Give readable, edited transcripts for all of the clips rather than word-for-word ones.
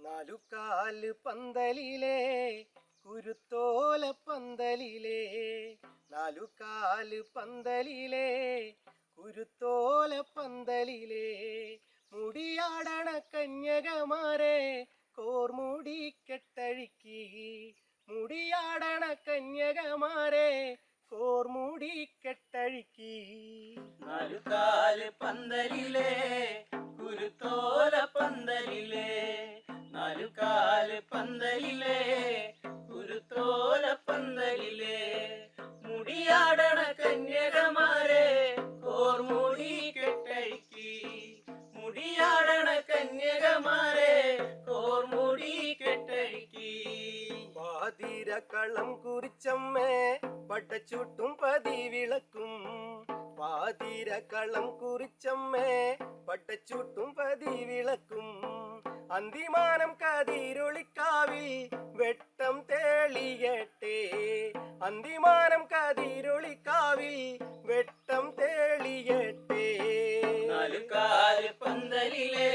നാലുകാല് പന്തലിലെ കുരുത്തോല പന്തലിലെ നാലുകാല് പന്തലിലെ കുരുത്തോല പന്തലിലെ മുടിയാടണ കന്യകമാരെ കോർമുടി കെട്ടഴിക്കി മുടിയാടണ കന്യകമാരെ കോർമുടി കെട്ടഴിക്കി നാലുകാല് പന്തലിലെ കുരുത്തോല പന്തലിലെ നാലുകാല് പന്തലിലെ കുരുത്തോല പന്തലിലെ മുടിയാടണ കന്യകമാരെ കോർമുടി കെട്ടഴിക്കി മുടിയാടണ കന്യകമാരെ കോർമുടി കെട്ടഴിക്കി പാതിര കളം കുറിച്ചമ്മേ പടച്ചൂട്ടും പതിവിളക്കും പാതിര കളം കുറിച്ചമ്മേ പടച്ചൂട്ടും പതിവിളക്കും അന്തിമാനം കതിരൊളിക്കാവിൽ വെട്ടം തേളിയട്ടെ അന്തിമാനം കതിരൊളിക്കാവിൽ വെട്ടം തേളിയട്ടെ നാലുകാല് പന്തലിലെ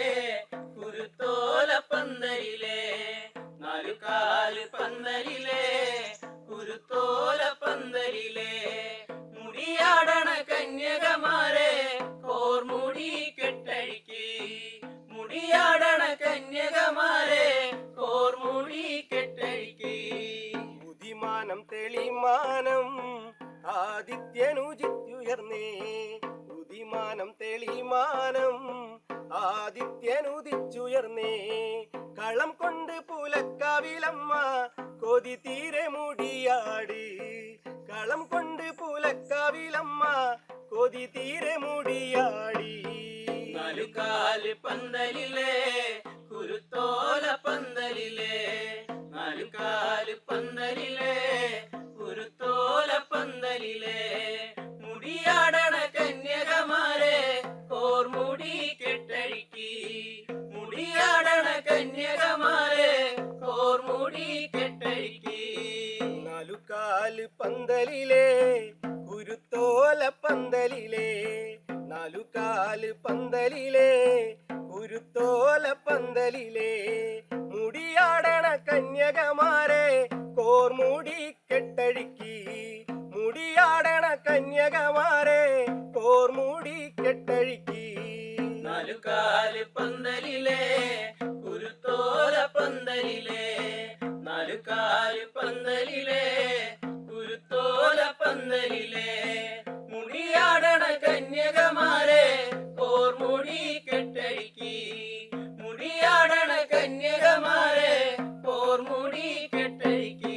കുരുത്തോല പന്തലിലെ നാലുകാല് പന്തലിലെ കുരുത്തോല പന്തലിലെ മുടിയാടണ കന്യകമാരെ കോർമുടി കെട്ടഴിക്കി മുടിയാടണ കന്യകമാരെ കോർമുടി കെട്ടഴിക്കി ഉദിമാനം തെളിമാനം ആദിത്യനുദിത്യുയർന്നേ ഉദിമാനം തെളിമാനം ആദിത്യനുദിച്ചുയർന്നേ കളം കൊണ്ട് പുലക്കാവിലമ്മ കൊതി തീരെ മുടിയാട് കളം കൊണ്ട് പുലക്കാവിലമ്മ കൊതി തീരെ മുടിയാടി നാലുകാല് പന്തലിലെ കുരുത്തോല പന്തലിലെ നാലുകാല് പന്തലിലെ കുരുത്തോല പന്തലിലെ മുടിയാടണ കന്യകമാരെ കോർമുടി കെട്ടഴിക്കി മുടിയാടണ കന്യകമാരെ കോർമുടി കെട്ടഴിക്കി നാലുകാല് പന്തലിലെ കുരുത്തോല പന്തലിലെ നാലുകാല് പന്തലിലെ കുരുത്തോല പന്തലിലെ മുടിയാടണ കന്യകമാരെ കോർമുടി കെട്ടഴിക്കി മുടിയാടണ കന്യകമാരെ കോർമുടി കെട്ടഴിക്കി നാലുകാല് പന്തലിലെ കുരുത്തോല പന്തലിലെ നാലുകാല് പന്തലിലെ കുരുത്തോല പന്തലിലെ മുടിയാടണ കന്യകമാരെ കോർമുടി കെട്ടഴിക്കി മുടിയാടണ കന്യകമാരെ കോർമുടി കെട്ടഴിക്കി